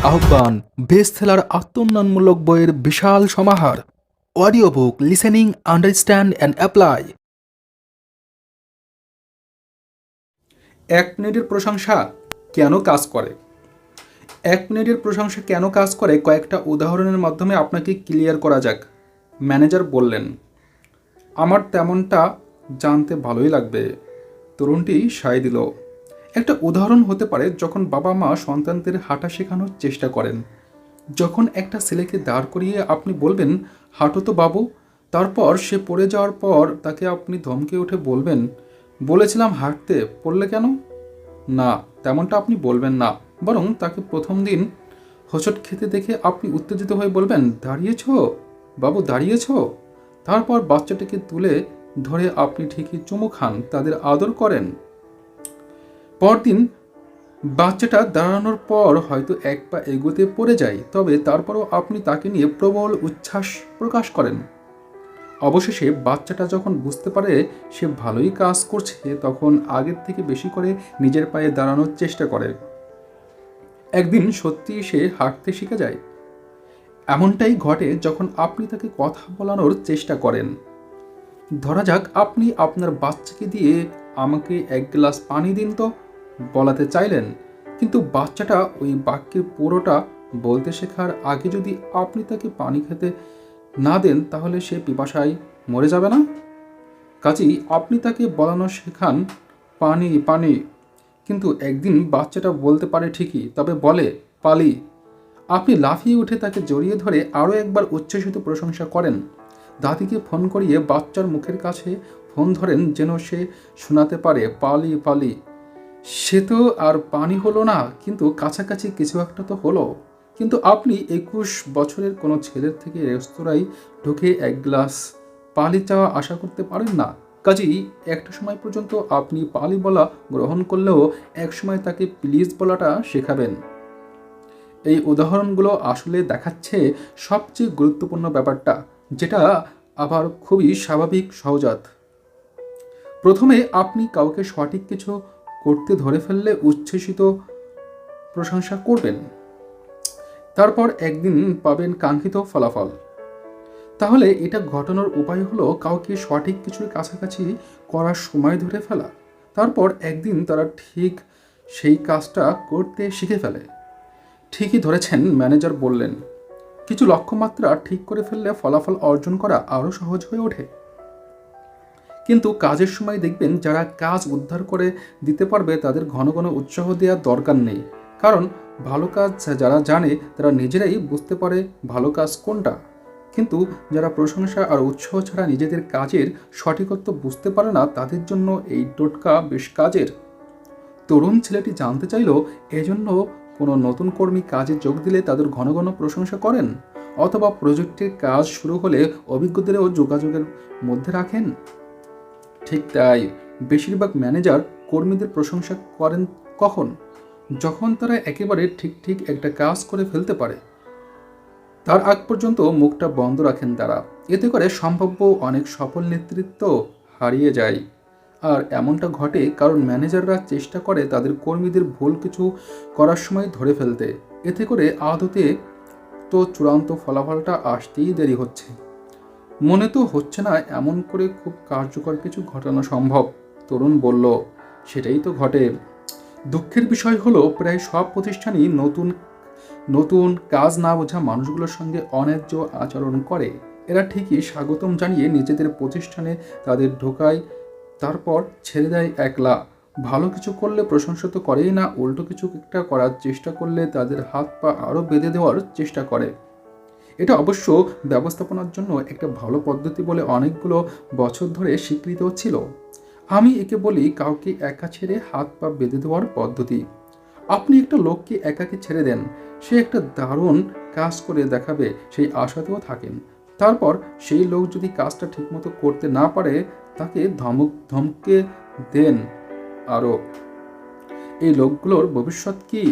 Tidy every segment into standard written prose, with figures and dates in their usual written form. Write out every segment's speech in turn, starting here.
আহ্বান বেস্টসেলার আত্মোন্নয়নমূলক বইয়ের বিশাল সমাহার। Audio book listening, understand and apply. 1 মিনিটের প্রশংসা কেন কাজ করে? 1 মিনিটের প্রশংসা কেন কাজ করে কয়েকটা উদাহরণের মাধ্যমে আপনাকে ক্লিয়ার করা যাক। ম্যানেজার বললেন, আমার তেমনটা জানতে ভালোই লাগবে। তরুণটি সায় দিল। একটা উদাহরণ হতে পারে যখন বাবা মা সন্তানদের হাঁটা শেখানোর চেষ্টা করেন। যখন একটা ছেলেকে দাঁড় করিয়ে আপনি বলবেন, হাঁটো তো বাবু, তারপর সে পড়ে যাওয়ার পর তাকে আপনি ধমকে উঠে বলবেন, বলেছিলাম হাঁটতে, পড়লে কেন? না, তেমনটা আপনি বলবেন না। বরং তাকে প্রথম দিন হোঁচট খেতে দেখে আপনি উত্তেজিত হয়ে বলবেন, দাঁড়িয়েছ বাবু, দাঁড়িয়েছ। তারপর বাচ্চাটাকে তুলে ধরে আপনি ঠিকই চুমু খান, তাদের আদর করেন। পরদিন বাচ্চাটা দাঁড়ানোর পর হয়তো এক পা এগোতে পড়ে যায়, তবে তারপরও আপনি তাকে নিয়ে প্রবল উচ্ছ্বাস প্রকাশ করেন। অবশেষে বাচ্চাটা যখন বুঝতে পারে সে ভালোই কাজ করছে, তখন আগের থেকে বেশি করে নিজের পায়ে দাঁড়ানোর চেষ্টা করে। একদিন সত্যি সে হাঁটতে শিখে যায়। এমনটাই ঘটে যখন আপনি তাকে কথা বলানোর চেষ্টা করেন। ধরা যাক আপনি আপনার বাচ্চাকে দিয়ে, আমাকে 1 গ্লাস পানি দিন তো বলাতে চাইলেন, কিন্তু বাচ্চাটা ওই বাক্যের পুরোটা বলতে শেখার আগে যদি আপনি তাকে পানি খেতে না দেন, তাহলে সে পিপাসায় মরে যাবে না? কাজেই আপনি তাকে বলানো শেখান, পানি পানি, কিন্তু একদিন বাচ্চাটা বলতে পারে ঠিকই, তবে বলে পালি। আপনি লাফিয়ে উঠে তাকে জড়িয়ে ধরে আরও একবার উচ্ছ্বসিত প্রশংসা করেন। দাদিকে ফোন করিয়ে বাচ্চার মুখের কাছে ফোন ধরেন যেন সে শোনাতে পারে পালি পালি। সে তো আর পানি হলো না, কিন্তু কাছাকাছি কিছু একটা তো হলো। কিন্তু আপনি 21 বছরের কোনো ছেলের থেকে রেস্তোরাঁয় ঢুকে 1 গ্লাস পালি চাওয়া আশা করতে পারেন না। কাজেই একটা সময় পর্যন্ত আপনি পালি বলা গ্রহণ করলেও একসময় তাকে প্লিজ বলাটা শেখাবেন। এই উদাহরণগুলো আসলে দেখাচ্ছে সবচেয়ে গুরুত্বপূর্ণ ব্যাপারটা, যেটা আবার খুবই স্বাভাবিক সহজাত। প্রথমে আপনি কাউকে সঠিক কিছু করতে ধরে ফেললে উচ্ছ্বসিত প্রশংসা করবেন, তারপর একদিন পাবেন কাঙ্ক্ষিত ফলাফল। তাহলে এটা ঘটানোর উপায় হলো কাউকে সঠিক কিছুর কাছাকাছি করার সময় ধরে ফেলা, তারপর একদিন তারা ঠিক সেই কাজটা করতে শিখে ফেলে। ঠিকই ধরেছেন, ম্যানেজার বললেন, কিছু লক্ষ্যমাত্রা ঠিক করে ফেললে ফলাফল অর্জন করা আরও সহজ হয়ে ওঠে। কিন্তু কাজের সময় দেখবেন যারা কাজ উদ্ধার করে দিতে পারবে তাদের ঘন ঘন উৎসাহ দেওয়ার দরকার নেই, কারণ ভালো কাজ যারা জানে তারা নিজেরাই বুঝতে পারে ভালো কাজ কোনটা। কিন্তু যারা প্রশংসা আর উৎসাহ ছাড়া নিজেদের কাজের সঠিকত্ব বুঝতে পারে না, তাদের জন্য এই টোটকা বেশ কাজের। তরুণ ছেলেটি জানতে চাইল, এজন্য কোনো নতুন কর্মী কাজে যোগ দিলে তাদের ঘন ঘন প্রশংসা করেন, অথবা প্রজেক্টের কাজ শুরু হলে অভিজ্ঞদেরও যোগাযোগের মধ্যে রাখেন। ঠিক তাই, বেশিরভাগ ম্যানেজার কর্মীদের প্রশংসা করেন কখন? যখন তারা একেবারে ঠিক ঠিক একটা কাজ করে ফেলতে পারে। তার আগ পর্যন্ত মুখটা বন্ধ রাখেন তারা। এতে করে সম্ভাব্য অনেক সফল নেতৃত্ব হারিয়ে যায়। আর এমনটা ঘটে কারণ ম্যানেজাররা চেষ্টা করে তাদের কর্মীদের ভুল কিছু করার সময় ধরে ফেলতে। এতে করে আদতে তো চূড়ান্ত ফলাফলটা আসতেই দেরি হচ্ছে। মনে তো হচ্ছে না এমন করে খুব কার্যকর কিছু ঘটানো সম্ভব। তরুণ বলল, সেটাই তো ঘটে। দুঃখের বিষয় হলো প্রায় সব প্রতিষ্ঠানই নতুন নতুন কাজ না বোঝা মানুষগুলোর সঙ্গে অন্যায্য আচরণ করে। এরা ঠিকই স্বাগতম জানিয়ে নিজেদের প্রতিষ্ঠানে তাদের ঢোকায়, তারপর ছেড়ে দেয় একলা। ভালো কিছু করলে প্রশংসা তো করেই না, উল্টো কিছু একটা করার চেষ্টা করলে তাদের হাত পা আরও বেঁধে দেওয়ার চেষ্টা করে। এটা অবশ্য ব্যবস্থাপনার জন্য একটা ভালো পদ্ধতি বলে অনেকগুলো বছর ধরে স্বীকৃত ছিল। আমি একে বলি কাউকে একা ছেড়ে হাত পা বেঁধে দেওয়ার পদ্ধতি। আপনি একটা লোককে একাকে ছেড়ে দেন, সে একটা দারুণ কাজ করে দেখাবে সেই আশাতেও থাকেন। তারপর সেই লোক যদি কাজটা ঠিকমতো করতে না পারে, তাকে ধমকে দেন আরও। এই লোকগুলোর ভবিষ্যৎ কি?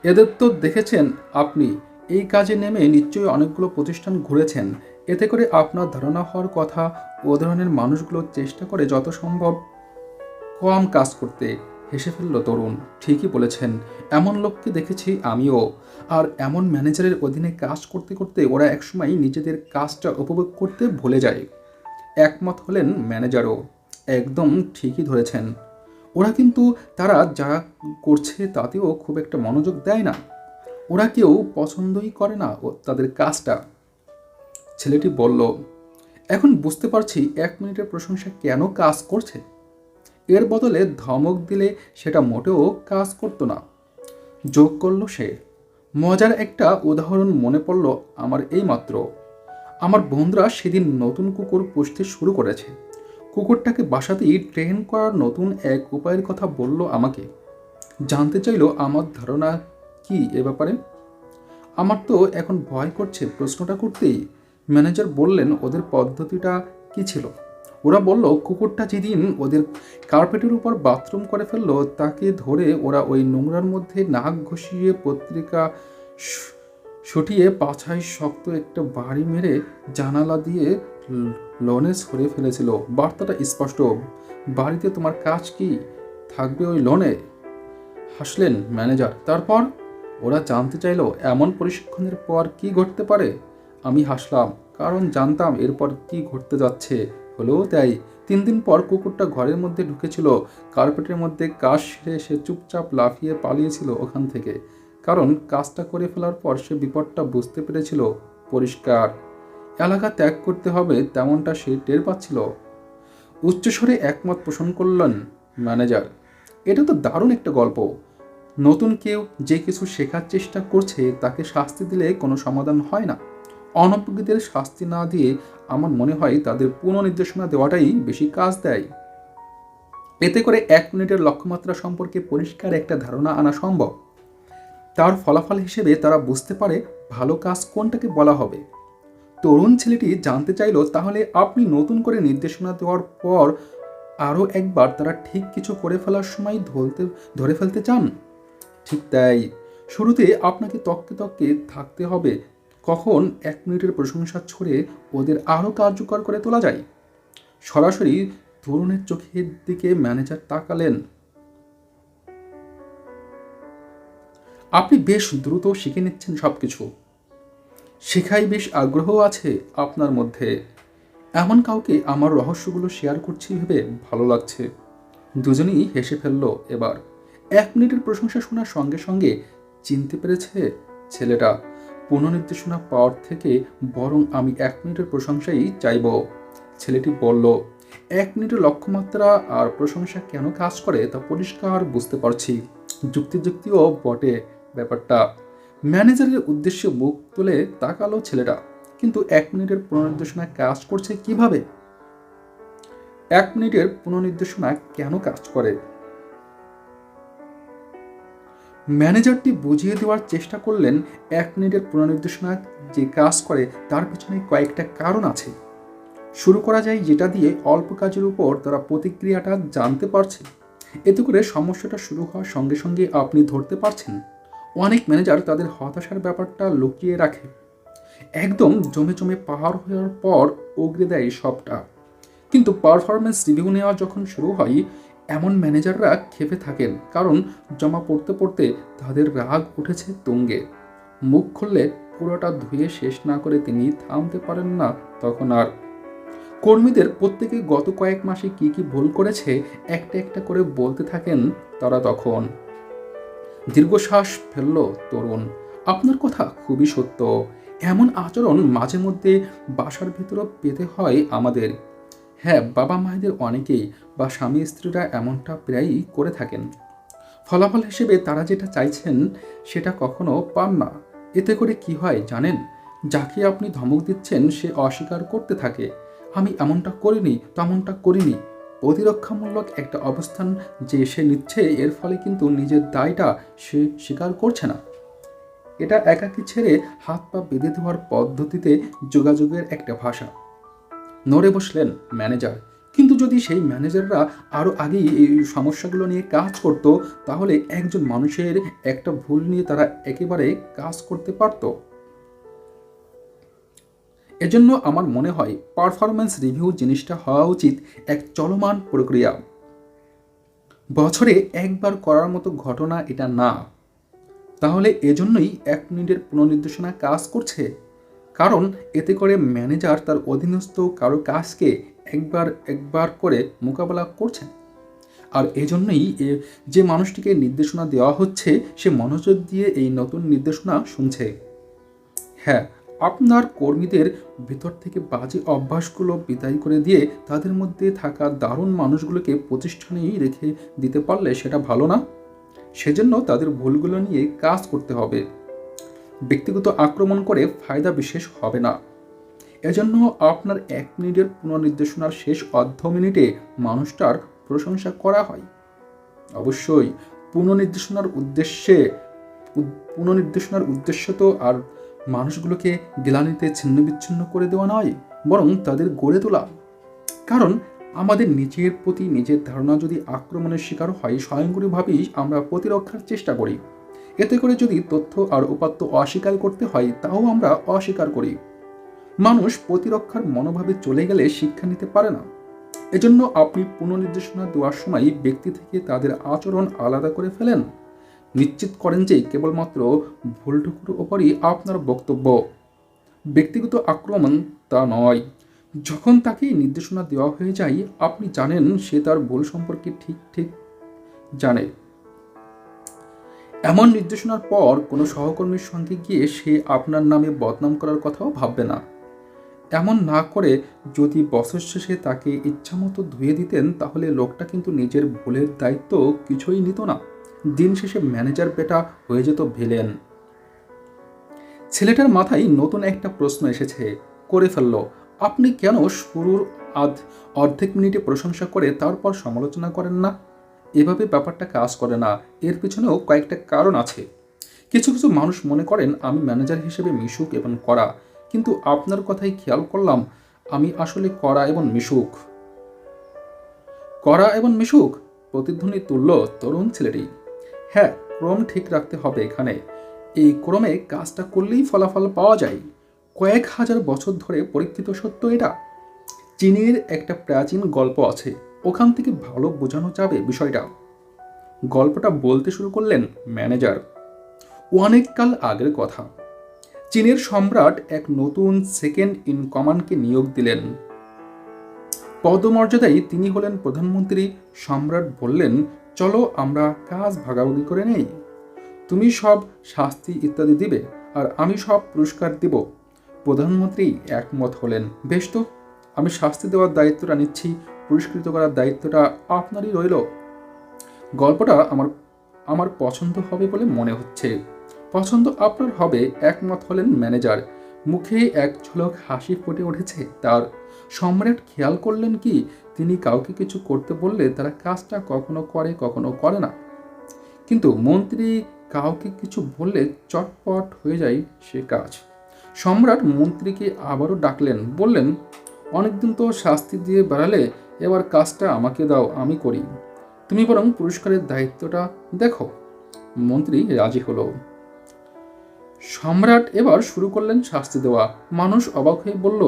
এদের তো দেখেছেন আপনি। এই কাজে নেমে নিশ্চয়ই অনেকগুলো প্রতিষ্ঠান ঘুরেছেন। এতে করে আপনার ধারণা হওয়ার কথা, ও ধরনের মানুষগুলো চেষ্টা করে যত সম্ভব কম কাজ করতে, হেসে ফেলল তরুণ। ঠিকই বলেছেন, এমন লোককে দেখেছি আমিও। আর এমন ম্যানেজারের অধীনে কাজ করতে করতে ওরা একসময় নিজেদের কাজটা উপভোগ করতে ভুলে যায়। একমত হলেন ম্যানেজারও। একদম ঠিকই ধরেছেন। ওরা কিন্তু তারা যা করছে তাতেও খুব একটা মনোযোগ দেয় না। ওরা কেউ পছন্দই করে না তাদের কাজটা। ছেলেটি বলল, এখন বুঝতে পারছি 1 মিনিটের প্রশংসা কেন কাজ করছে। এর বদলে ধমক দিলে সেটা মোটেও কাজ করতো না। যোগ করল সে, মজার একটা উদাহরণ মনে পড়ল আমার এইমাত্র। আমার বন্ধুরা সেদিন নতুন কুকুর পুষতে শুরু করেছে। কুকুরটাকে বাসাতেই ট্রেন করার নতুন এক উপায়ের কথা বলল আমাকে। জানতে চাইল আমার ধারণা কি এ ব্যাপারে। আমার তো এখন ভয় করছে প্রশ্নটা করতেই। ম্যানেজার বললেন ওদের পদ্ধতিটা কি ছিল। ওরা বলল কুকুরটা যেদিন ওদের কার্পেটের উপর বাথরুম করে ফেললো তাকে ধরে ওরা ওই নোংরার মধ্যে নাক ঘষিয়ে পত্রিকা সটিয়ে পাছায় শক্ত একটা বাড়ি মেরে জানালা দিয়ে লনে সরে ফেলেছিল। বার্তাটা স্পষ্ট, বাড়িতে তোমার কাজ কি থাকবে ওই লনে। হাসলেন ম্যানেজার। তারপর ওরা জানতে চাইল এমন প্রশিক্ষণের পর কি ঘটতে পারে। আমি হাসলাম, কারণ জানতাম এরপর কি ঘটতে যাচ্ছে। হলেও তাই। 3 দিন পর কুকুরটা ঘরের মধ্যে ঢুকেছিল। কার্পেটের মধ্যে কাজ সেরে সে চুপচাপ লাফিয়ে পালিয়েছিল ওখান থেকে। কারণ কাজটা করে ফেলার পর সে বিপদটা বুঝতে পেরেছিল পরিষ্কার। এলাকা ত্যাগ করতে হবে তেমনটা সে টের পাচ্ছিল। উচ্চস্বরে একমত পোষণ করলেন ম্যানেজার। এটা তো দারুণ একটা গল্প। নতুন কেউ যে কিছু শেখার চেষ্টা করছে তাকে শাস্তি দিলে কোনো সমাধান হয় না। অনভিজ্ঞদের শাস্তি না দিয়ে আমার মনে হয় তাদের পুনর্নির্দেশনা দেওয়াটাই বেশি কাজ দেয়। এতে করে 1 মিনিটের লক্ষ্যমাত্রা সম্পর্কে পরিষ্কার একটা ধারণা আনা সম্ভব। তার ফলাফল হিসেবে তারা বুঝতে পারে ভালো কাজ কোনটাকে বলা হবে। তরুণ ছেলেটি জানতে চাইল, তাহলে আপনি নতুন করে নির্দেশনা দেওয়ার পর আরও একবার তারা ঠিক কিছু করে ফেলার সময় ধরে ফেলতে চান? ঠিক তাই। শুরুতে আপনাকে তককে তককে থাকতে হবে কখন 1 মিনিটের প্রশংসা ছড়ে ওদের আরও কার্যকর করে তোলা যায়। সরাসরি তরুণের চোখের দিকে ম্যানেজার তাকালেন। আপনি বেশ দ্রুত শিখে নিচ্ছেন সবকিছু। শেখায় বেশ আগ্রহ আছে আপনার মধ্যে। এমন কাউকে আমার রহস্যগুলো শেয়ার করছি ভেবে ভালো লাগছে। দুজনেই হেসে ফেলল এবার। 1 মিনিটের প্রশংসা শোনার সঙ্গে সঙ্গে চিনতে পেরেছে ছেলেটা পুনর্নির্দেশনা পাওয়ার থেকে বরং আমি 1 মিনিটের প্রশংসাই চাইব। ছেলেটি বলল, 1 মিনিটের লক্ষ্যমাত্রা আর প্রশংসা কেন কাজ করে তা পরিষ্কার বুঝতে পারছি। যুক্তিও বটে ব্যাপারটা। ম্যানেজারের উদ্দেশ্যে মুখ তুলে তাকালো ছেলেটা। কিন্তু 1 মিনিটের পুনর্নির্দেশনা কাজ করছে কিভাবে? 1 মিনিটের পুনর্নির্দেশনা কেন কাজ করে? ম্যানেজারটি বুঝিয়ে দেওয়ার চেষ্টা করলেন। 1 মিনিটের পুনর্নির্দেশনা যে কাজ করে তার পিছনে কয়েকটা কারণ আছে। শুরু করা যায় যেটা দিয়ে অল্প কাজের উপর তারা প্রতিক্রিয়াটা জানতে পারছে। এতে করে সমস্যাটা শুরু হওয়ার সঙ্গে সঙ্গে আপনি ধরতে পারছেন। অনেক ম্যানেজার তাদের হতাশার ব্যাপারটা লুকিয়ে রাখে। একদম জমে জমে পাহাড় হওয়ার পর উগরে দেয় সবটা। কিন্তু পারফরমেন্স রিভিউ নেওয়া যখন শুরু হয় এমন ম্যানেজাররা ক্ষেপে থাকেন, কারণ জমা পড়তে পড়তে তাদের রাগ উঠেছে তুঙ্গে। মুখ খুললে পুরোটা ধুয়ে শেষ না করে তিনি থামতে পারেন না তখন আর। কর্মীদের প্রত্যেকে গত কয়েক মাসে কি কি ভুল করেছে একটা একটা করে বলতে থাকেন তারা তখন। দীর্ঘশ্বাস ফেলল তরুণ। আপনার কথা খুবই সত্য। এমন আচরণ মাঝে মধ্যে বাসার ভিতরও পেতে হয় আমাদের। হ্যাঁ, বাবা মায়েদের অনেকেই বা স্বামী স্ত্রীরা এমনটা প্রায়ই করে থাকেন। ফলাফল হিসেবে তারা যেটা চাইছেন সেটা কখনো পান না। এতে করে কি হয় জানেন? যাকে আপনি ধমক দিচ্ছেন সে অস্বীকার করতে থাকে। আমি এমনটা করিনি, তেমনটা করিনি। প্রতিরক্ষামূলক একটা অবস্থান যে সে নিচ্ছে, এর ফলে কিন্তু নিজের দায়টা সে স্বীকার করছে না। এটা একাকী ছেড়ে হাত পা বেঁধে দেওয়ার পদ্ধতিতে যোগাযোগের একটা ভাষা। নড়ে বসলেন ম্যানেজার। কিন্তু যদি সেই ম্যানেজাররা আরও আগেই এই সমস্যাগুলো নিয়ে কাজ করত, তাহলে একজন মানুষের একটা ভুল নিয়ে তারা একেবারে কাজ করতে পারত। এজন্য আমার মনে হয় পারফরমেন্স রিভিউ জিনিসটা হওয়া উচিত এক চলমান প্রক্রিয়া। বছরে একবার করার মতো ঘটনা এটা না। তাহলে এজন্যই 1 মিনিটের পুনর্নির্দেশনা কাজ করছে, কারণ এতে করে ম্যানেজার তার অধীনস্থ কারো কাজকে একবার একবার করে মোকাবেলা করছেন। আর এজন্যই যে মানুষটিকে নির্দেশনা দেওয়া হচ্ছে সে মনোযোগ দিয়ে এই নতুন নির্দেশনা শুনছে। হ্যাঁ, আপনার কর্মীদের ভিতর থেকে বাজে অভ্যাসগুলো বিদায় করে দিয়ে তাদের মধ্যে থাকা দারুণ মানুষগুলোকে প্রতিষ্ঠানেই রেখে দিতে পারলে সেটা ভালো না? সেজন্য তাদের ভুলগুলো নিয়ে কাজ করতে হবে। ব্যক্তিগত আক্রমণ করে ফায়দা বিশেষ হবে না। এজন্য আপনার 1 মিনিটের পুনর্নির্দেশনার শেষ অর্ধ মিনিটে মানুষটার প্রশংসা করা হয়। অবশ্যই পুনর্নির্দেশনার উদ্দেশ্য তো আর মানুষগুলোকে গ্লানিতে ছিন্নবিচ্ছিন্ন করে দেওয়া নয়, বরং তাদের গড়ে তোলা। কারণ আমাদের নিজের প্রতি নিজের ধারণা যদি আক্রমণের শিকার হয়, স্বয়ংক্রিয়ভাবেই আমরা প্রতিরক্ষার চেষ্টা করি। এতে করে যদি তথ্য আর উপাত্ত অস্বীকার করতে হয় তাও আমরা অস্বীকার করি। মানুষ প্রতিরক্ষার মনোভাবে চলে গেলে শিক্ষা নিতে পারে না। এজন্য আপনি পুনর্নির্দেশনা দেওয়ার সময় ব্যক্তি থেকে তাদের আচরণ আলাদা করে ফেলেন। নিশ্চিত করেন যে কেবলমাত্র ভুলটুকুর ওপরই আপনার বক্তব্য, ব্যক্তিগত আক্রমণ তা নয়। যখন তাকে নির্দেশনা দেওয়া হয়ে যায়, আপনি জানেন সে তার ভুল সম্পর্কে ঠিক জানে। এমন নির্দেশনার পর কোনো সহকর্মীর সঙ্গে গিয়ে সে আপনার নামে বদনাম করার কথাও ভাববে না। এমন না করে যদি বছর শেষে তাকে ইচ্ছামতো ধুয়ে দিতেন, তাহলে লোকটা কিন্তু নিজের ভুলের দায়িত্ব কিছুই নিত না। দিন শেষে ম্যানেজার বেটা হয়ে যেত ভিলেন। ছেলেটার মাথায় নতুন একটা প্রশ্ন এসেছে, করে ফেলল। আপনি কেন শুরুর অর্ধেক মিনিটে প্রশংসা করে তারপর সমালোচনা করেন না? এভাবে ব্যাপারটা কাজ করে না। এর পিছনেও কয়েকটা কারণ আছে। কিছু কিছু মানুষ মনে করেন আমি ম্যানেজার হিসেবে মিশুক এবং কড়া, কিন্তু আপনার কথাই খেয়াল করলাম আমি আসলে কড়া এবং মিশুক প্রতিধ্বনি তুলল তরুণ ছেলেটি। হ্যাঁ, ক্রম ঠিক রাখতে হবে এখানে। এই ক্রমে কাজটা করলেই ফলাফল পাওয়া যায়। কয়েক হাজার বছর ধরে পরীক্ষিত সত্য এটা। চীনের একটা প্রাচীন গল্প আছে, ওখান থেকে ভালো বোঝানো যাবে বিষয়টা। গল্পটা বলতে শুরু করলেন ম্যানেজার। অনেককাল আগের কথা। চীনের সম্রাট এক নতুন সেকেন্ড ইন কমান্ডকে নিয়োগ দিলেন। পদমর্যাদায় তিনি হলেন প্রধানমন্ত্রী। সম্রাট বললেন, চলো আমরা কাজ ভাগাভাগি করে নেই। তুমি সব শাস্তি ইত্যাদি দিবে আর আমি সব পুরস্কার দিব। প্রধানমন্ত্রী একমত হলেন, বেশ তো, আমি শাস্তি দেওয়ার দায়িত্বটা নিচ্ছি, পুরস্কৃত করার দায়িত্বটা আপনারই রইল। গল্পটা আমার পছন্দ হবে বলে মনে হচ্ছে। পছন্দ আপনার হবে, একমত হলেন ম্যানেজার। মুখে এক ঝলক হাসি ফুটে উঠেছে তার। সম্রাট খেয়াল করলেন কি, তিনি কাউকে কিছু করতে বললে তারা কাজটা কখনো করে কখনো করে না, কিন্তু মন্ত্রী কাউকে কিছু বললে চটপট হয়ে যায় সে কাজ। সম্রাট মন্ত্রীকে আবারও ডাকলেন, বললেন, অনেকদিন তো শাস্তি দিয়ে বেড়ালে, এবার কাজটা আমাকে দাও, আমি করি। তুমি বরং পুরস্কারের দায়িত্বটা দেখো। মন্ত্রী রাজি হলো। সম্রাট এবার শুরু করলেন শাস্তি দেওয়া। মানুষ অবাক হয়ে বলল,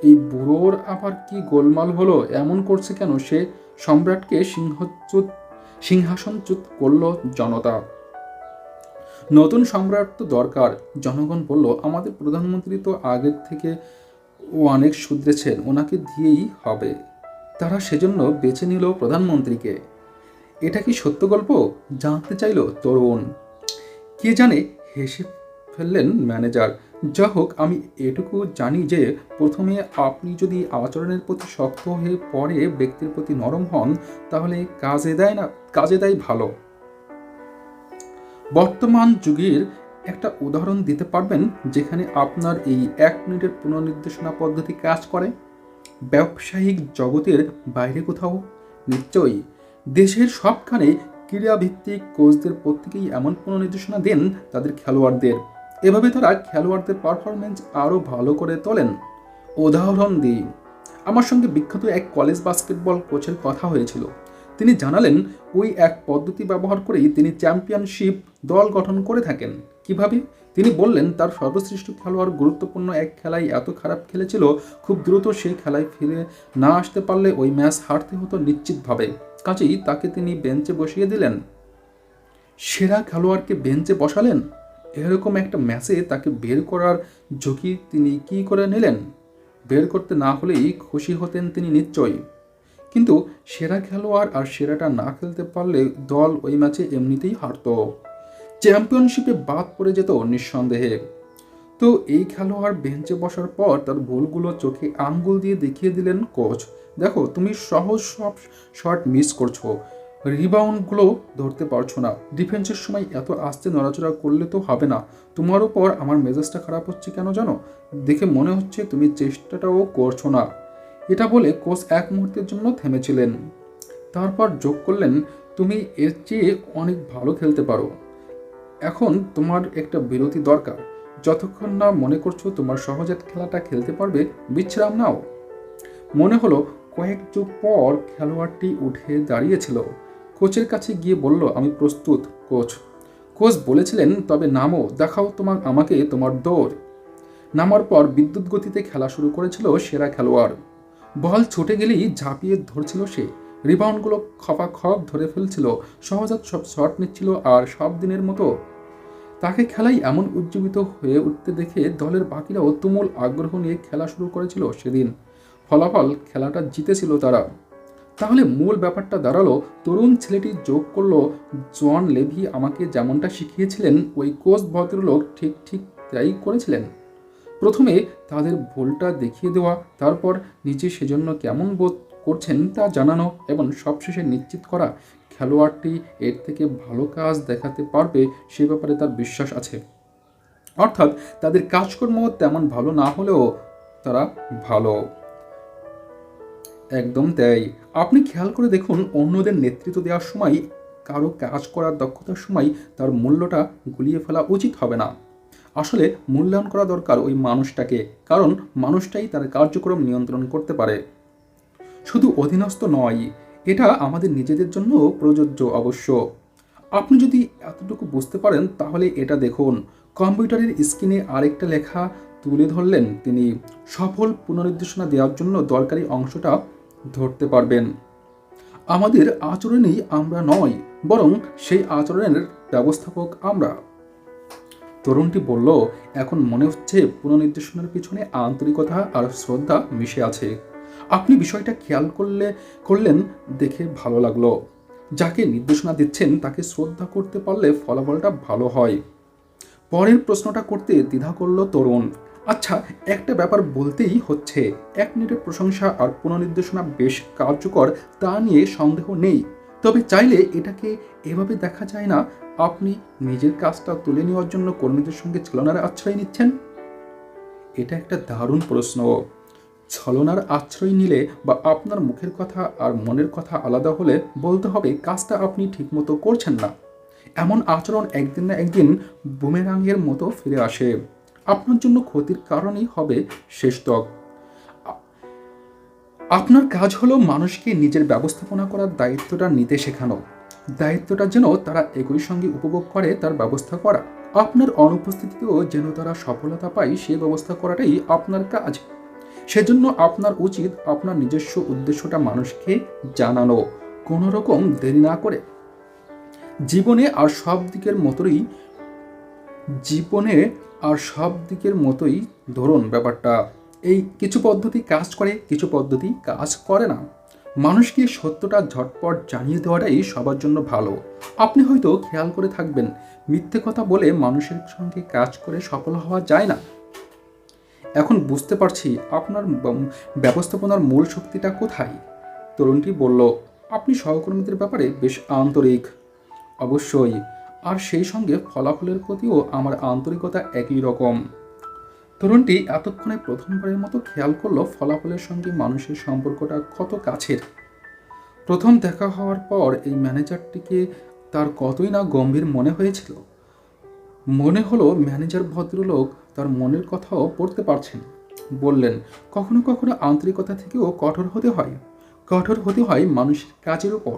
এই বুড়োর আবার কি গোলমাল হলো, এমন করছে কেন সে? সম্রাটকে সিংহাসনচ্যুত করল জনতা। নতুন সম্রাট তো দরকার। জনগণ বলল, আমাদের প্রধানমন্ত্রী তো আগের থেকে অনেক শুধরেছেন, ওনাকে দিয়েই হবে। তারা সেজন্য বেছে নিল প্রধানমন্ত্রীকে। এটা কি সত্য গল্প? জানতে চাইল তরুণ। কে জানে, হেসে ফেললেন ম্যানেজার। যা হোক, আমি এটুকু জানি যে প্রথমে আপনি যদি আচরণের প্রতি শক্ত হয়ে পরে ব্যক্তির প্রতি নরম হন, তাহলে কাজে দেয় ভালো। বর্তমান যুগের একটা উদাহরণ দিতে পারবেন যেখানে আপনার এই 1 মিনিটের পুনর্নির্দেশনা পদ্ধতি কাজ করে? ব্যবসায়িক জগতের বাইরে কোথাও? নিশ্চয়ই। দেশের সবখানে ক্রীড়াভিত্তিক কোচদের প্রত্যেকেই এমন পুনর্নির্দেশনা দেন তাদের খেলোয়াড়দের। এভাবে তারা খেলোয়াড়দের পারফরমেন্স আরও ভালো করে তোলেন। উদাহরণ দিই, আমার সঙ্গে বিখ্যাত এক কলেজ বাস্কেটবল কোচের কথা হয়েছিল। তিনি জানালেন, ওই এক পদ্ধতি ব্যবহার করেই তিনি চ্যাম্পিয়নশিপ দল গঠন করে থাকেন। কিভাবে? তিনি বললেন তার সর্বশ্রেষ্ঠ খেলোয়াড় গুরুত্বপূর্ণ এক খেলায় এত খারাপ খেলেছিল, খুব দ্রুত সেই খেলায় ফিরে না আসতে পারলে ওই ম্যাচ হারতে হতো নিশ্চিতভাবে। কাজেই তাকে তিনি বেঞ্চে বসিয়ে দিলেন। সেরা খেলোয়াড়কে বেঞ্চে বসালেন? এরকম একটা ম্যাচে তাকে বের করার ঝুঁকি তিনি কি করে নিলেন? বের করতে না হলেই খুশি হতেন তিনি নিশ্চয়ই। কিন্তু সেরা খেলোয়াড় আর সেরাটা না খেলতে পারলে দল ওই ম্যাচে এমনিতেই হারত, চ্যাম্পিয়নশিপে বাদ পড়ে যেত নিঃসন্দেহে। তো এই খেলোয়াড় বেঞ্চে বসার পর তার ভুলগুলো চোখে আঙ্গুল দিয়ে দেখিয়ে দিলেন কোচ। দেখো, তুমি সহজ সব শট মিস করছো, রিবাউন্ডগুলো ধরতে পারছো না, ডিফেন্সের সময় এত আস্তে নড়াচড়া করলে তো হবে না। তোমার উপর আমার মেজাজটা খারাপ হচ্ছে কেন জানো? দেখে মনে হচ্ছে তুমি চেষ্টাটাও করছো না। এটা বলে কোচ এক মুহূর্তের জন্য থেমেছিলেন, তারপর যোগ করলেন, তুমি এর চেয়ে অনেক ভালো খেলতে পারো। এখন তোমার একটা বিরতি দরকার। যতক্ষণ না মনে করছো তোমার সহজে খেলাটা খেলতে পারবে, বিশ্রাম নাও। মনে হলো কয়েক যুগ পর খেলোয়াড়টি উঠে দাঁড়িয়েছিল, কোচের কাছে গিয়ে বলল, আমি প্রস্তুত কোচ। কোচ বলেছিলেন, তবে নামো, দেখাও আমাকে তোমার দৌড়। নামার পর বিদ্যুৎ গতিতে খেলা শুরু করেছিল সেরা খেলোয়াড়। বল ছুটে গেলেই ঝাঁপিয়ে ধরছিল সে, রিবাউন্ডগুলো খপাখপ ধরে ফেলছিল, সহজাত সব শট নিচ্ছিল। আর সব দিনের মতো তাকে খেলায় এমন উজ্জীবিত হয়ে উঠতে দেখে দলের বাকিরাও তুমুল আগ্রহ নিয়ে খেলা শুরু করেছিল সেদিন। ফলাফল খেলাটা জিতেছিল তারা। তাহলে মূল ব্যাপারটা দাঁড়ালো, তরুণ ছেলেটি যোগ করলো, জন লেভি আমাকে যেমনটা শিখিয়েছিলেন ওই কোচ ভদ্রলোক ঠিক ঠিক তাই করেছিলেন। প্রথমে তাদের ভুলটা দেখিয়ে দেওয়া, তারপর নিজে সেজন্য কেমন বোধ করছেন তা জানানো, এবং সবশেষে নিশ্চিত করা খেলোয়াড়টি এর থেকে ভালো কাজ দেখাতে পারবে সে ব্যাপারে তার বিশ্বাস আছে। অর্থাৎ তাদের কাজকর্ম তেমন ভালো না হলেও তারা ভালো। একদম তাই। আপনি খেয়াল করে দেখুন, অন্যদের নেতৃত্ব দেওয়ার সময়, কারো কাজ করার দক্ষতার সময় তার মূল্যটা গুলিয়ে ফেলা উচিত হবে না। আসলে মূল্যায়ন করা দরকার ওই মানুষটাকে, কারণ মানুষটাই তার কার্যক্রম নিয়ন্ত্রণ করতে পারে, শুধু অধীনস্থ নয়। এটা আমাদের নিজেদের জন্য প্রযোজ্য অবশ্য। আপনি যদি এতটুকু বুঝতে পারেন তাহলে এটা দেখুন, কম্পিউটারের স্ক্রিনে আরেকটা লেখা তুলে ধরলেন তিনি। সফল পুনর্নির্দেশনা দেওয়ার জন্য দরকারি অংশটা ধরতে পারবেন। আমাদের আচরণেই আমরা নয়, বরং সেই আচরণের ব্যবস্থাপক আমরা। তরুণটি বলল, এখন মনে হচ্ছে পুনর্নির্দেশনার পিছনে আন্তরিকতা আর শ্রদ্ধা মিশে আছে। আপনি বিষয়টা খেয়াল করলেন দেখে ভালো লাগলো। যাকে নির্দেশনা দিচ্ছেন তাকে শ্রদ্ধা করতে পারলে ফলাফলটা ভালো হয়। পরের প্রশ্নটা করতে দ্বিধা করল তরুণ। আচ্ছা, একটা ব্যাপার বলতেই হচ্ছে, 1 মিনিটের প্রশংসা আর পুনর্নির্দেশনা বেশ কার্যকর, তা নিয়ে সন্দেহ নেই। তবে চাইলে এটাকে এভাবে দেখা যায় না, আপনি নিজের কাজটা তুলে নেওয়ার জন্য কর্মীদের সঙ্গে ছলনার আশ্রয় নিচ্ছেন? এটা একটা দারুণ প্রশ্ন। ছলনার আশ্রয় নিলে বা আপনার মুখের কথা আর মনের কথা আলাদা হলে বলতে হবে কাজটা আপনি ঠিকমতো করছেন না। এমন আচরণ একদিন না একদিন বুমেরাঙের মতো ফিরে আসে, আপনার জন্য ক্ষতির কারণই হবে শেষতক। আপনার কাজ হলো মানুষকে নিজের ব্যবস্থাপনা করার দায়িত্বটা নিতে শেখানো, দায়িত্বটা যেন তারা একই সঙ্গে উপভোগ করে তার ব্যবস্থা করা। আপনার অনুপস্থিতিতেও যেন তারা সফলতা পায় সে ব্যবস্থা করাটাই আপনার কাজ। সেজন্য আপনার উচিত আপনার নিজস্ব উদ্দেশ্যটা মানুষকে জানানো, কোনো রকম দেরি না করে। জীবনে আর সব দিকের মতোই ধরুন ব্যাপারটা। এই কিছু পদ্ধতি কাজ করে, কিছু পদ্ধতি কাজ করে না। মানুষকে সত্যটা ঝটপট জানিয়ে দেওয়াটাই সবার জন্য ভালো। আপনি হয়তো খেয়াল করে থাকবেন, মিথ্যে কথা বলে মানুষের সঙ্গে কাজ করে সফল হওয়া যায় না। এখন বুঝতে পারছি আপনার ব্যবস্থাপনার মূল শক্তিটা কোথায়। তরুণটি বলল, আপনি সহকর্মীদের ব্যাপারে বেশ আন্তরিক। অবশ্যই, আর সেই সঙ্গে ফলাফলের প্রতিও আমার আন্তরিকতা একই রকম। তরুণটি এতক্ষণে প্রথমবারের মতো খেয়াল করলো ফলাফলের সঙ্গে মানুষের সম্পর্কটা কত কাছের। প্রথম দেখা হওয়ার পর এই ম্যানেজারটিকে তার কতই না গম্ভীর মনে হয়েছিল। মনে হলো ম্যানেজার ভদ্রলোক তার মনের কথাও পড়তে পারছেন। বললেন, কখনো কখনো আন্তরিকতা থেকেও কঠোর হতে হয় মানুষের কাজের উপর,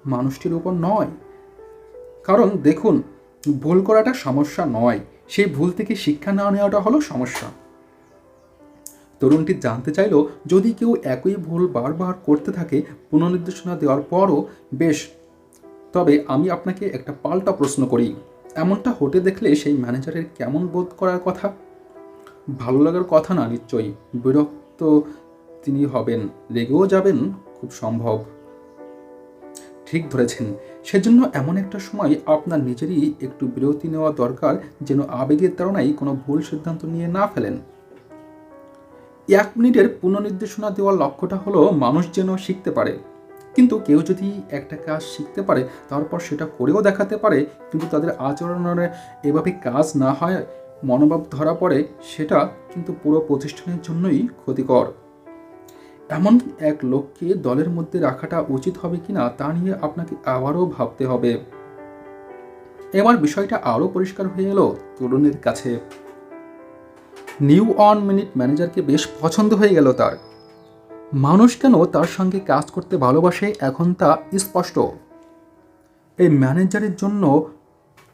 মানুষটির উপর নয়। কারণ দেখুন, ভুল করাটা সমস্যা নয়, সেই ভুল থেকে শিক্ষা না নেওয়াটা হলো সমস্যা। তরুণটি জানতে চাইল, যদি কেউ একই ভুল বারবার করতে থাকে পুনর্নির্দেশনা দেওয়ার পরও, বেশ, তবে আমি আপনাকে একটা পাল্টা প্রশ্ন করি, এমনটা হতে দেখলে সেই ম্যানেজারের কেমন বোধ করার কথা? ভালো লাগার কথা না নিশ্চয়ই, বিরক্ত তিনি হবেন, রেগেও যাবেন খুব সম্ভব। ঠিক ধরেছেন, সেজন্য এমন একটা সময় আপনার নিজেরই একটু বিরতি নেওয়া দরকার, যেন আবেগের তাড়নায় কোনো ভুল সিদ্ধান্ত নিয়ে না ফেলেন। 1 মিনিটের পুনর্নির্দেশনা দেওয়ার লক্ষ্যটা হলো মানুষ যেন শিখতে পারে। কিন্তু কেউ যদি একটা কাজ শিখতে পারে, তারপর সেটা করেও দেখাতে পারে, কিন্তু তাদের আচরণে এভাবে কাজ না হয়, মনোভাব ধরা পড়ে, সেটা কিন্তু পুরো প্রতিষ্ঠানের জন্যই ক্ষতিকর। এমন এক লোককে দলের মধ্যে রাখাটা উচিত হবে কিনা তা নিয়ে আপনাকে আবারও ভাবতে হবে। এবার বিষয়টা আরও পরিষ্কার হয়ে এলো তরুণের কাছে। নিউ 1 মিনিট ম্যানেজারকে বেশ পছন্দ হয়ে গেল তার। মানুষ কেন তার সঙ্গে কাজ করতে ভালোবাসে এখন তা স্পষ্ট। এই ম্যানেজারের জন্য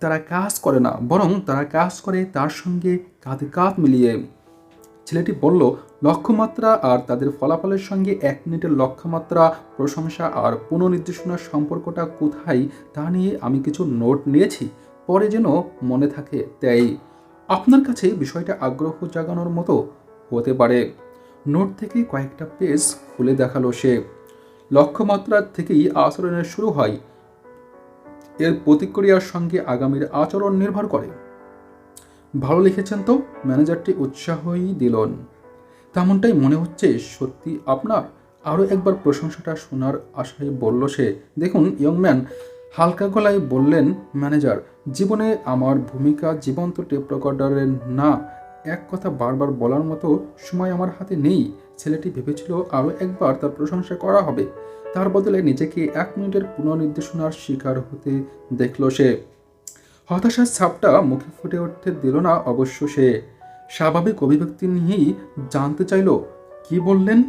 তারা কাজ করে না, বরং তারা কাজ করে তার সঙ্গে কাঁধে কাঁধ মিলিয়ে। ছেলেটি বলল, লক্ষ্যমাত্রা আর তাদের ফলাফলের সঙ্গে 1 মিনিটের লক্ষ্যমাত্রা, প্রশংসা আর পুনর্নির্দেশনার সম্পর্কটা কোথায় তা নিয়ে আমি কিছু নোট নিয়েছি, পরে যেন মনে থাকে। তাই আপনার কাছে বিষয়টা আগ্রহ জাগানোর মতো হতে পারে। নোট থেকে কয়েকটা পেজ খুলে দেখালো সে। লক্ষ্যমাত্রার থেকেই আচরণের শুরু হয়, এর প্রতিক্রিয়ার সঙ্গে আগামীর আচরণ নির্ভর করে। ভালো লিখেছেন তো, ম্যানেজারটি উৎসাহই দিলেন। তেমনটাই মনে হচ্ছে সত্যি আপনার। আরও একবার প্রশংসাটা শোনার আশায় বলল সে। দেখুন ইয়ংম্যান, হালকা গলায় বললেন ম্যানেজার, জীবনে আমার ভূমিকা জীবন্ত টেপ রেকর্ডারের না, এক কথা বারবার বলার মতো সময় আমার হাতে নেই। ছেলেটি ভেবেছিল আরও একবার তার প্রশংসা করা হবে, তার বদলে নিজেকে 1 মিনিটের পুনর্নির্দেশনার শিকার হতে দেখল সে। হতাশার ছাপটা মুখে ফুটে উঠতে দিল না অবশ্য সে। স্বাভাবিক অভিব্যক্তি নিয়েই জানতে চাইল, কি বললেন?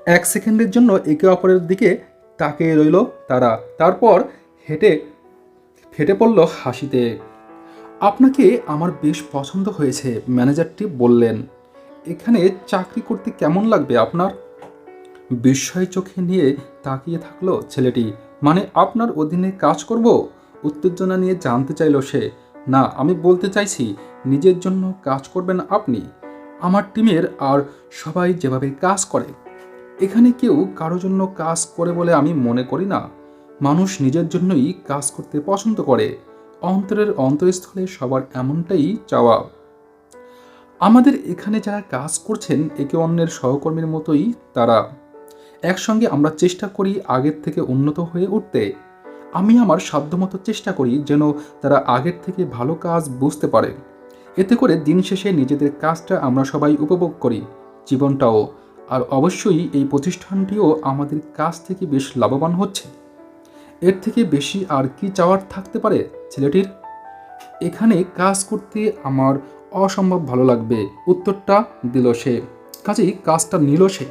1 সেকেন্ডের জন্য একে অপরের দিকে তাকিয়ে রইল তারা, তারপর ফেটে পড়ল হাসিতে। আপনাকে আমার বেশ পছন্দ হয়েছে, ম্যানেজারটি বললেন। এখানে চাকরি করতে কেমন লাগবে আপনার? বিস্ময় চোখে নিয়ে তাকিয়ে থাকলো ছেলেটি। মানে আপনার অধীনে কাজ করব? উত্তেজনা নিয়ে জানতে চাইল সে। না, আমি বলতে চাইছি নিজের জন্য কাজ করবেন আপনি, আমার টিমের আর সবাই যেভাবে কাজ করে। এখানে কেউ কারো জন্য কাজ করে বলে আমি মনে করি না। মানুষ নিজের জন্যই কাজ করতে পছন্দ করে। অন্তরের অন্তঃস্থলে সবার এমনটাই চাওয়া। আমাদের এখানে যারা কাজ করছেন একে অন্যের সহকর্মীর মতোই তারা। একসঙ্গে আমরা চেষ্টা করি আগের থেকে উন্নত হয়ে উঠতে। আমি আমার সাধ্যমতো চেষ্টা করি যেন তারা আগের থেকে ভালো কাজ বুঝতে পারে। এতে করে দিন শেষে নিজেদের কাজটা আমরা সবাই উপভোগ করি, জীবনটাও। আর অবশ্যই এই প্রতিষ্ঠানটিও আমাদের কাছ থেকে বেশ লাভবান হচ্ছে। এর থেকে বেশি আর কি চাওয়ার থাকতে পারে ছেলেটির? এখানে কাজ করতে আমার অসম্ভব ভালো লাগবে, উত্তরটা দিল সে। কাজেই কাজটা নিল সে।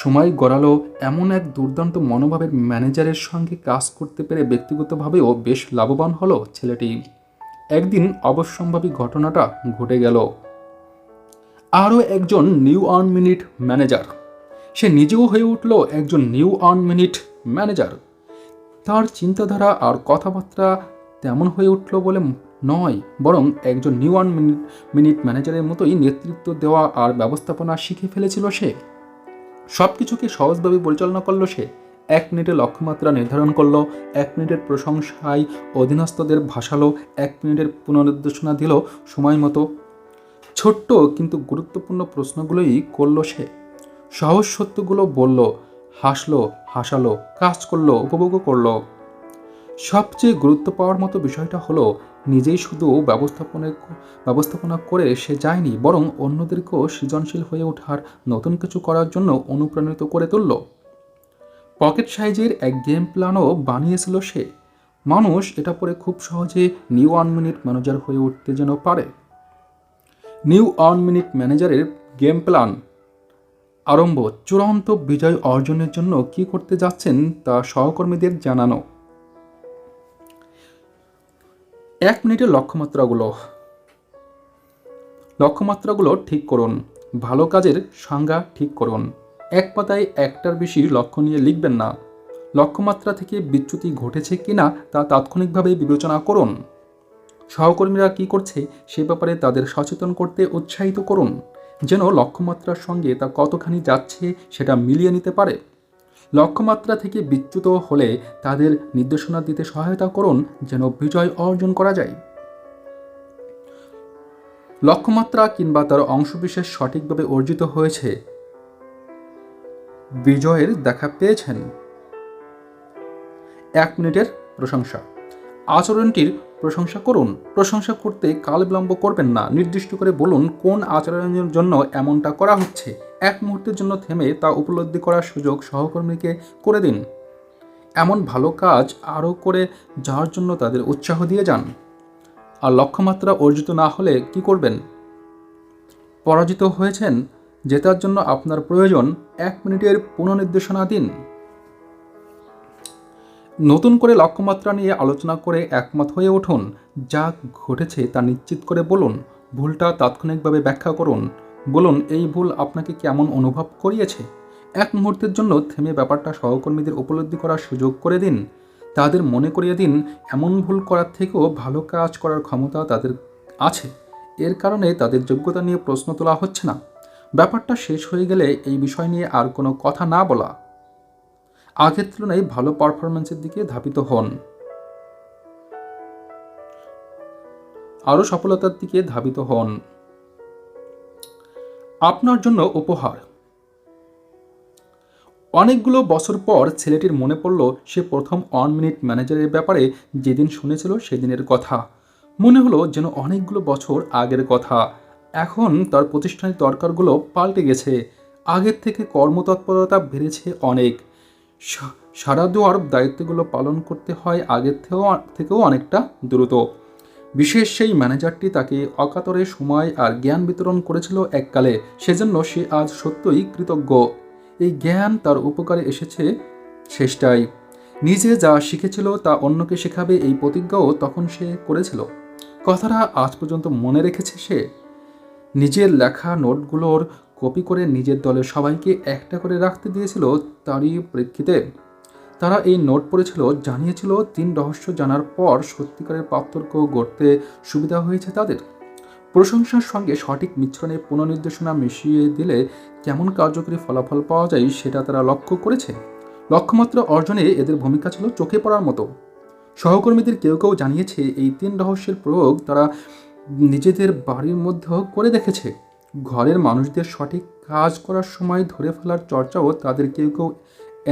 সময় গড়ালো এমন এক দুর্দান্ত মনোভাবের ম্যানেজারের সঙ্গে কাজ করতে পেরে ব্যক্তিগতভাবেও বেশ লাভবান হলো ছেলেটি। একদিন অবশ্যম্ভাবী ঘটনাটা ঘটে গেল। আরও একজন নিউ 1 মিনিট ম্যানেজার। সে নিজেও হয়ে উঠল একজন নিউ 1 মিনিট ম্যানেজার। তার চিন্তাধারা আর কথাবার্তা তেমন হয়ে উঠল বলে নয়, বরং একজন নিউ 1 মিনিট ম্যানেজারের মতোই নেতৃত্ব দেওয়া আর ব্যবস্থাপনা শিখে ফেলেছিল সে। সব কিছুকে সহজভাবে পরিচালনা করলো সে। 1 মিনিটে লক্ষ্যমাত্রা নির্ধারণ করলো, 1 মিনিটের প্রশংসায় অধীনস্থদের ভাসালো, 1 মিনিটের পুনর্নির্দেশনা দিল সময় মতো। ছোট্ট কিন্তু গুরুত্বপূর্ণ প্রশ্নগুলোই করল সে। সহজ সত্যগুলো বলল, হাসলো, হাসালো, কাজ করলো, উপভোগও করলো। সবচেয়ে গুরুত্ব পাওয়ার মতো বিষয়টা হলো, নিজেই শুধু ব্যবস্থাপনা করে সে যায়নি, বরং অন্যদেরকেও সৃজনশীল হয়ে ওঠার, নতুন কিছু করার জন্য অনুপ্রাণিত করে তুলল। পকেট সাইজের এক গেম প্ল্যানও বানিয়েছিল সে। মানুষ এটা পরে খুব সহজে নিউ 1 মিনিট ম্যানেজার হয়ে উঠতে যেন পারে। নিউ 1 মিনিট ম্যানেজারের গেম প্ল্যান আরম্ভ। চূড়ান্ত বিজয় অর্জনের জন্য কি করতে যাচ্ছেন তা সহকর্মীদের জানানো। 1 মিনিটের লক্ষ্যমাত্রাগুলো ঠিক করুন। ভালো কাজের সংজ্ঞা ঠিক করুন। এক পাতায় একটার বেশি লক্ষ্য নিয়ে লিখবেন না। লক্ষ্যমাত্রা থেকে বিচ্যুতি ঘটেছে কিনা তা তাৎক্ষণিকভাবে বিবেচনা করুন। সহকর্মীরা কি করছে সে ব্যাপারে তাদের সচেতন করতে উৎসাহিত করুন, যেন লক্ষ্যমাত্রার সঙ্গে তা কতখানি যাচ্ছে সেটা মিলিয়ে নিতে পারে। লক্ষ্যমাত্রা থেকে বিচ্যুত হলে তাদের নির্দেশনা দিতে সহায়তা করুন, যেন বিজয় অর্জন করা যায়। লক্ষ্যমাত্রা কিংবা তার অংশবিশেষ সঠিকভাবে অর্জিত হয়েছে, বিজয়ের দেখা পেয়েছেন। 1 মিনিটের প্রশংসা। আচরণটির প্রশংসা করুন। প্রশংসা করতে কাল বিলম্ব করবেন না। নির্দিষ্ট করে বলুন কোন আচরণের জন্য এমনটা করা হচ্ছে। 1 মুহূর্তের জন্য থেমে তা উপলব্ধি করার সুযোগ সহকর্মীকে করে দিন। এমন ভালো কাজ আরও করে যাওয়ার জন্য তাদের উৎসাহ দিয়ে যান। আর লক্ষ্যমাত্রা অর্জিত না হলে কি করবেন? পরাজিত হয়েছেন, জেতার জন্য আপনার প্রয়োজন 1 মিনিটের পুনর্নির্দেশনা দিন। নতুন করে লক্ষ্যমাত্রা নিয়ে আলোচনা করে একমত হয়ে উঠুন। যা ঘটেছে তা নিশ্চিত করে বলুন। ভুলটা তাৎক্ষণিকভাবে ব্যাখ্যা করুন। বলুন এই ভুল আপনাকে কেমন অনুভব করিয়েছে। 1 মুহূর্তের জন্য থেমে ব্যাপারটা সহকর্মীদের উপলব্ধি করার সুযোগ করে দিন। তাদের মনে করিয়ে দিন এমন ভুল করার থেকেও ভালো কাজ করার ক্ষমতা তাদের আছে। এর কারণে তাদের যোগ্যতা নিয়ে প্রশ্ন তোলা হচ্ছে না। ব্যাপারটা শেষ হয়ে গেলে এই বিষয় নিয়ে আর কোনো কথা না বলা। আগের তুলনায় ভালো পারফরম্যান্সের দিকে ধাবিত হন। আরও সফলতার দিকে ধাবিত হন। আপনার জন্য উপহার। অনেকগুলো বছর পর ছেলেটির মনে পড়ল সে প্রথম 1 মিনিট ম্যানেজারের ব্যাপারে যেদিন শুনেছিল সেদিনের কথা। মনে হলো যেন অনেকগুলো বছর আগের কথা। এখন তার প্রতিষ্ঠানের দরকারগুলো পাল্টে গেছে। আগের থেকে কর্মতৎপরতা বেড়েছে অনেক। সারা দেওয়ার দায়িত্বগুলো পালন করতে হয় আগের থেকেও অনেকটা দ্রুত। বিশেষ সেই ম্যানেজারটি তাকে অকাতরে সময় আর জ্ঞান বিতরণ করেছিল এককালে। সেজন্য সে আজ সত্যই কৃতজ্ঞ। এই জ্ঞান তার উপকারে এসেছে শেষটাই। নিজে যা শিখেছিল তা অন্যকে শেখাবে এই প্রতিজ্ঞাও তখন সে করেছিল। কথাটা আজ পর্যন্ত মনে রেখেছে সে। নিজের লেখা নোটগুলোর কপি করে নিজের দলের সবাইকে একটা করে রাখতে দিয়েছিল। তারই প্রেক্ষিতে তারা এই নোট পড়েছিল, জানিয়েছিল 3 রহস্য জানার পর সত্যিকারের পার্থক্য গড়তে সুবিধা হয়েছে তাদের। প্রশংসার সঙ্গে সঠিক মিশ্রণে পুনর্নির্দেশনা মিশিয়ে দিলে কেমন কার্যকরী ফলাফল পাওয়া যায় সেটা তারা লক্ষ্য করেছে। লক্ষ্যমাত্রা অর্জনে এদের ভূমিকা ছিল চোখে পড়ার মতো। সহকর্মীদের কেউ কেউ জানিয়েছে এই 3 রহস্যের প্রয়োগ তারা নিজেদের বাড়ির মধ্যেও করে দেখেছে। ঘরের মানুষদের সঠিক কাজ করার সময় ধরে ফেলার চর্চাও তাদের কেউ কেউ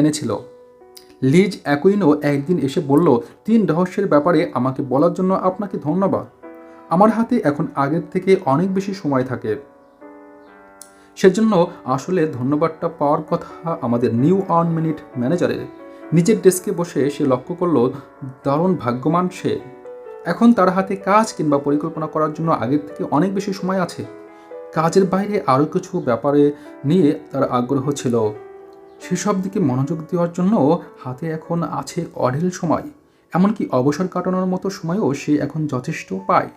এনেছিল। লিজ অ্যাকুইনো একদিন এসে বলল, 3 রহস্যের ব্যাপারে আমাকে বলার জন্য আপনাকে ধন্যবাদ। আমার হাতে এখন আগের থেকে অনেক বেশি সময় থাকে। সেজন্য আসলে ধন্যবাদটা পাওয়ার কথা আমাদের নিউ 1 মিনিট ম্যানেজারের। নিজের ডেস্কে বসে সে লক্ষ্য করল দারুণ ভাগ্যবান সে। এখন তার হাতে কাজ কিংবা পরিকল্পনা করার জন্য আগের থেকে অনেক বেশি সময় আছে। কাজের বাইরে আরও কিছু ব্যাপারে নিয়ে তার আগ্রহ ছিল। সেসব দিকে মনোযোগ দেওয়ার জন্য হাতে এখন আছে অঢেল সময়। এমনকি অবসর কাটানোর মতো সময়ও সে এখন যথেষ্ট পায়।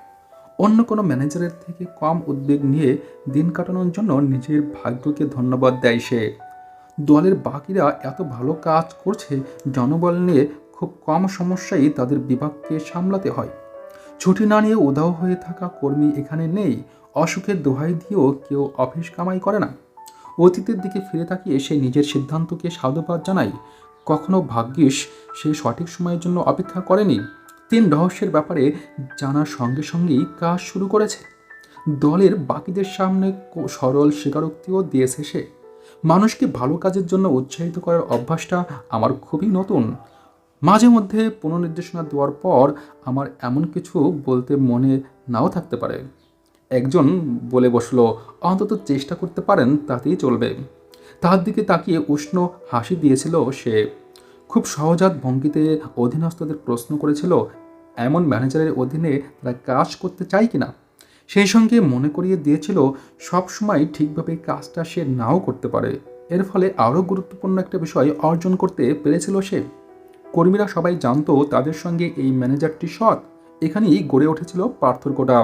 অন্য কোনো ম্যানেজারের থেকে কম উদ্বেগ নিয়ে দিন কাটানোর জন্য নিজের ভাগ্যকে ধন্যবাদ দেয় সে। দলের বাকিরা এত ভালো কাজ করছে, জনবল নিয়ে খুব কম সমস্যাই তাদের বিভাগকে সামলাতে হয়। ছুটি না নিয়ে উধাও হয়ে থাকা কর্মী এখানে নেই। অসুখের দোহাই দিয়েও কেউ অফিস কামাই করে না। অতীতের দিকে ফিরে তাকিয়ে সে নিজের সিদ্ধান্তকে সাধুবাদ জানায়। কখনো ভাগ্যিস সে সঠিক সময়ের জন্য অপেক্ষা করেনি। 3 রহস্যের ব্যাপারে জানার সঙ্গে সঙ্গেই কাজ শুরু করেছে। দলের বাকিদের সামনে সরল স্বীকারোক্তিও দিয়েছে সে। মানুষকে ভালো কাজের জন্য উৎসাহিত করার অভ্যাসটা আমার খুবই নতুন। মাঝে মধ্যে পুনর্নির্দেশনা দেওয়ার পর আমার এমন কিছু বলতে মনে নাও থাকতে পারে। একজন বলে বসল, অন্তত চেষ্টা করতে পারেন তাতেই চলবে। তার দিকে তাকিয়ে উষ্ণ হাসি দিয়েছিল সে। খুব সহজাত ভঙ্গিতে অধীনস্থদের প্রশ্ন করেছিল এমন ম্যানেজারের অধীনে তারা কাজ করতে চায় কিনা। সেই সঙ্গে মনে করিয়ে দিয়েছিল সব সময় ঠিকভাবে কাজটা সে নাও করতে পারে। এর ফলে আরও গুরুত্বপূর্ণ একটা বিষয় অর্জন করতে পেরেছিল সে। কর্মীরা সবাই জানতো তাদের সঙ্গে এই ম্যানেজারটি সৎ এখানেই গড়ে উঠেছিল পার্থক্যটা।